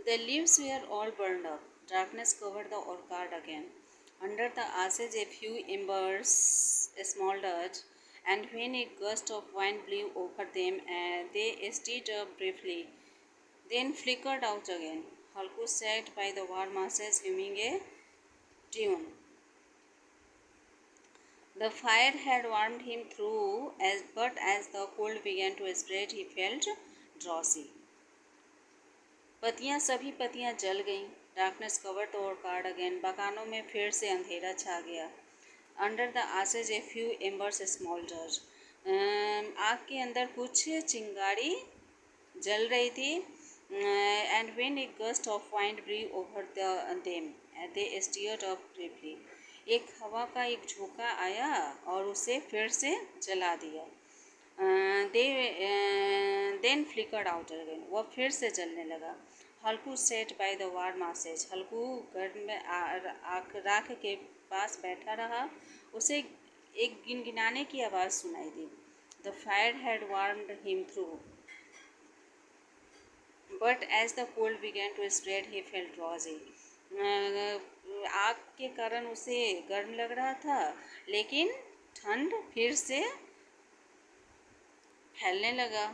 The leaves were all burned up. Darkness covered the orchard again. Under the ashes, a few embers smoldered, and when a gust of wind blew over them, they stirred up briefly, then flickered out again. Halku sat by the warm ashes, humming a tune. The fire had warmed him through, but as the cold began to spread, he felt drowsy. सभी पत्तियां जल गईं. Darkness cover the orchard again. बगानों में फिर से अंधेरा छा गया. Under the ashes a few embers smoulder. आग के अंदर कुछ चिंगारी जल रही थी. And when a gust of wind blew over them they stirred up briefly. एक हवा का एक झोंका आया और उसे फिर से जला दिया. दे देन फ्लिकर्ड आउट अगेन. वह फिर से जलने लगा. हल्कू सेट बाय द वार्म आसेज. हल्कू गर्म में राख के पास बैठा रहा. उसे एक गिनगिनाने की आवाज़ सुनाई दी. The fire had warmed him through, but as the cold began to spread he felt drowsy. आग के कारण उसे गर्म लग रहा था, लेकिन ठंड फिर से फैलने लगा,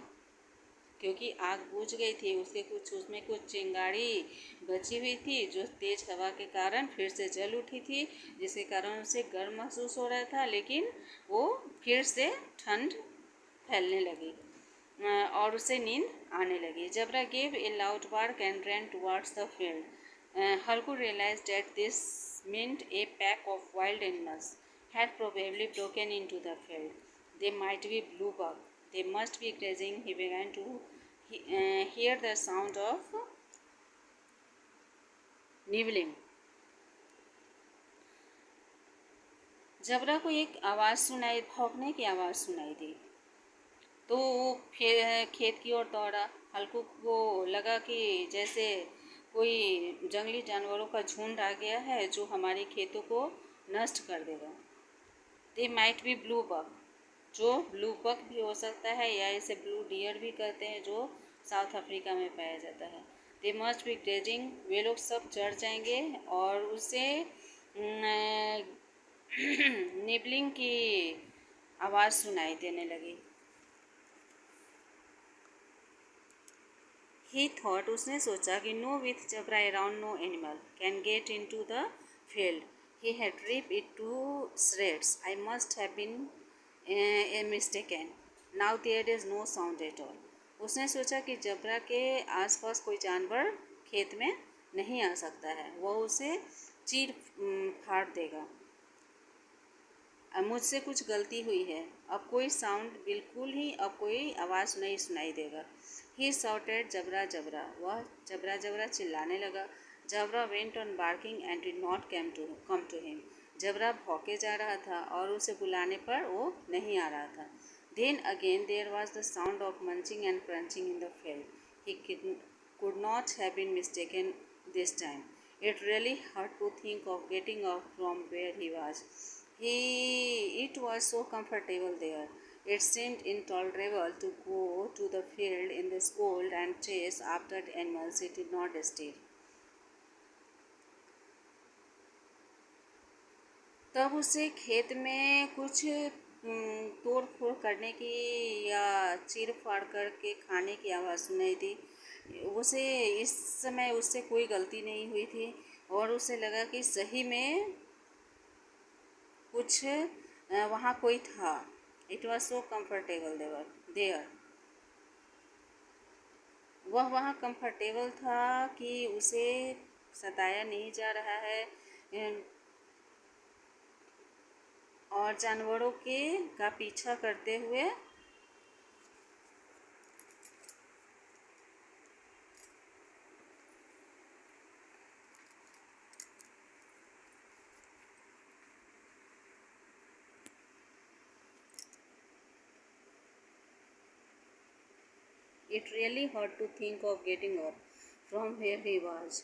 क्योंकि आग बुझ गई थी. उसमें कुछ चिंगारी बची हुई थी जो तेज़ हवा के कारण फिर से जल उठी थी, जिसके कारण उसे गर्म महसूस हो रहा था, लेकिन वो फिर से ठंड फैलने लगी और उसे नींद आने लगी. Jabra gave a loud bark and ran towards the field. Halku realized that this meant a pack of wild animals had probably broken into the field. They might be bluebug. They must be grazing. He began to hear the sound of nibbling. जबरा को एक आवाज़ सुनाई, भौंकने की आवाज़ सुनाई दी, तो वो फिर खेत की ओर दौड़ा. हल्कू को लगा कि जैसे कोई जंगली जानवरों का झुंड आ गया है जो हमारे खेतों को नष्ट कर देगा. They might be blue bug. जो ब्लू बग भी हो सकता है, या इसे ब्लू डियर भी कहते हैं, जो साउथ अफ्रीका में पाया जाता है. They must be grazing. वे लोग सब चढ़ जाएंगे. और उसे निबलिंग की आवाज़ सुनाई देने लगी. He thought. उसने सोचा कि no with Jabra around no animal can get into the field. He had rip it to shreds. I must have been a mistaken. Now there is no sound at all. उसने सोचा कि जबरा के आसपास कोई जानवर खेत में नहीं आ सकता है. वह उसे चीर फाड़ देगा. अब मुझसे कुछ गलती हुई है. अब कोई साउंड बिल्कुल ही, अब कोई आवाज़ नहीं सुनाई देगा. ही shouted जबरा जबरा. वह जबरा जबरा चिल्लाने लगा. जबरा went on barking and did not come to him. जबरा भौंके जा रहा था और उसे बुलाने पर वो नहीं आ रहा था. Then again there was the sound of munching and crunching in the field. He could not have been mistaken this time. It really hurt to think of getting off from where he was. It was so comfortable there. It seemed intolerable to go to the field in this cold and chase after animals it did not steal. तब उसे खेत में कुछ तोड़ फोड़ करने की या चीर फाड़ करके खाने की आवाज़ सुनाई दी. उसे इस समय उससे कोई गलती नहीं हुई थी और उसे लगा कि सही में कुछ वहाँ कोई था. It was so comfortable there. वह वहाँ कम्फर्टेबल था कि उसे सताया नहीं जा रहा है और जानवरों का पीछा करते हुए It really hurt to think of getting up from where he was.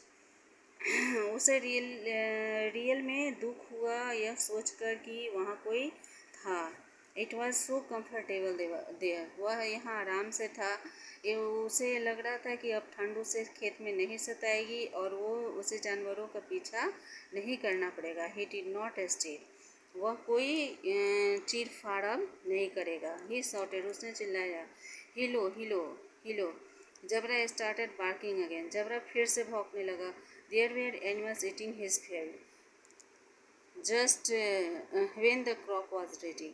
उसे रियल में दुख हुआ यह सोचकर कि वहाँ कोई था. It was so comfortable there, वह यहाँ आराम से था। ये उसे लग रहा था कि अब ठंड उसे खेत में नहीं सताएगी और वो उसे जानवरों का पीछा नहीं करना पड़ेगा। ही डिड नॉट स्टील, वह कोई चीर फाड़ अब नहीं करेगा। ही शॉटेड, उसने चिल्लाया, hello hello hello. Jabra started barking again, Jabra फिर से भौंकने लगा। There were animals eating his field just when the crop was ready.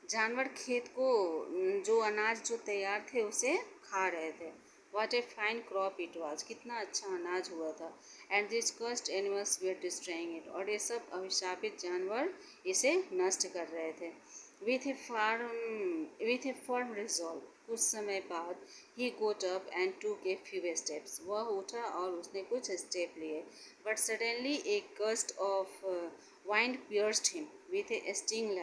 जानवर खेत को जो अनाज जो तैयार थे उसे खा रहे थे। What a fine crop it was, कितना अच्छा अनाज हुआ था। And this cursed animals were destroying it, और ये सब अभिशापित जानवर इसे नष्ट कर रहे थे। विथ ए फर्म रिजॉल्व, कुछ समय बाद ही गोट अप एंड टूक ए फ्यू स्टेप्स, वह उठा और उसने कुछ स्टेप लिए। But suddenly A gust of wind pierced him with A sting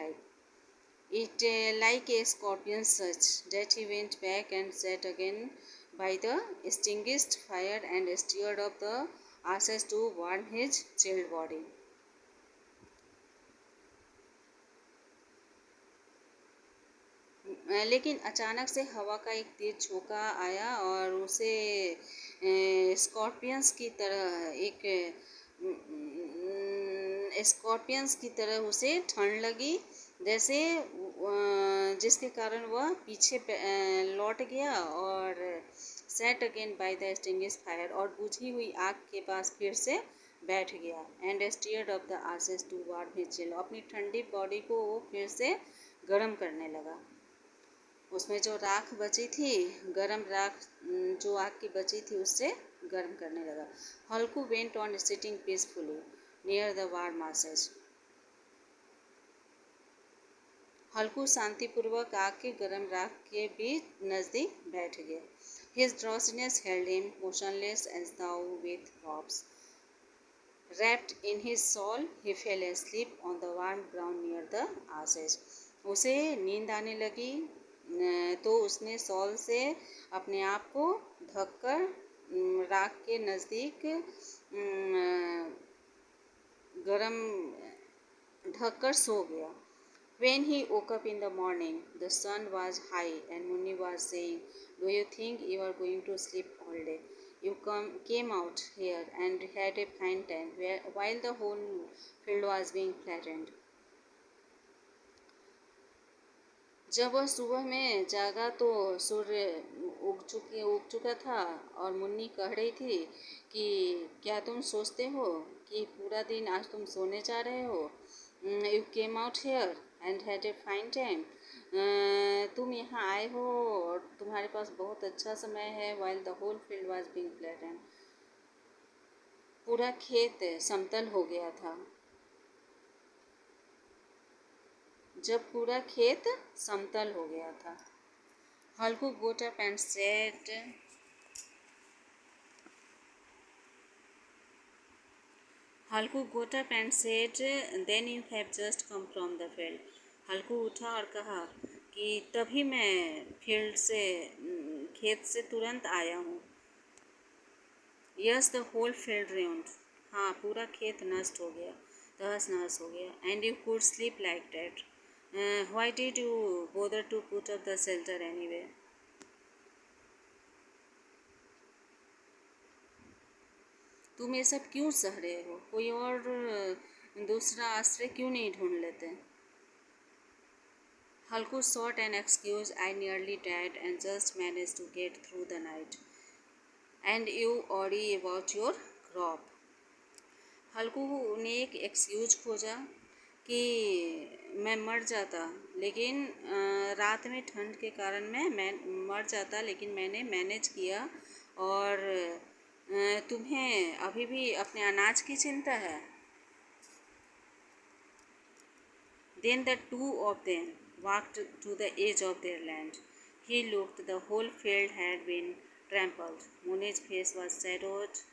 it like a scorpion such that he went back and sat again by the extinguished fire and stirred up the ashes to warm his chilled body. लेकिन अचानक से हवा का एक तेज झोंका आया और उसे स्कॉर्पियंस की तरह स्कॉर्पियंस की तरह उसे ठंड लगी, जैसे जिसके कारण वह पीछे लौट गया और set again by the extinguish fire, और बुझी हुई आग के पास फिर से बैठ गया। And stirred up the ashes to warm his chill, अपनी ठंडी बॉडी को वो फिर से गर्म करने लगा। उसमें जो राख बची थी, गरम राख जो आग की बची थी, उससे गर्म करने लगा। Halku went on sitting peacefully near the warm ashes, Halku शांतिपूर्वक आग के गर्म राख के बीच नजदीक बैठ गया। His drowsiness held him motionless as though with robes wrapped in his shawl, he fell asleep on the warm ground near the ashes. उसे नींद आने लगी तो उसने शॉल से अपने आप को ढककर राख के नज़दीक गरम ढककर सो गया। When he woke up in the morning, the sun was high and Munni was saying, "Do you think you are going to sleep all day? You came out here and had a fine time while the whole field was being flattened." जब वह सुबह में जागा तो सूर्य उग चुका था और मुन्नी कह रही थी कि क्या तुम सोचते हो कि पूरा दिन आज तुम सोने जा रहे हो? You came out here and had a find time, तुम यहाँ आए हो और तुम्हारे पास बहुत अच्छा समय है। While the whole field was being flattened, पूरा खेत समतल हो गया था। जब पूरा खेत समतल हो गया था। Halku got up and said, Halku got up and said, then you have just come from the field. Halku उठा और कहा कि तभी मैं फील्ड से खेत से तुरंत आया हूँ। Yes the whole field ruined, हाँ पूरा खेत नष्ट हो गया, तहस नहस हो गया। And you could sleep like that, why did you bother to put up the shelter anyway. तुम ये सब क्यों सह रहे हो? कोई और दूसरा आश्रय क्यों नहीं ढूंढ लेते? हल्कू sought an excuse, I nearly died and just managed to get through the night. And you worry about your crop. हल्कू ने एक एक्सक्यूज खोजा कि मैं मर जाता, लेकिन रात में ठंड के कारण मैं मर जाता, लेकिन मैंने मैनेज किया। और तुम्हें अभी भी अपने अनाज की चिंता है। Then the two of them walked to the edge of their land. He looked, the whole field had been trampled. Muni's face was shadowed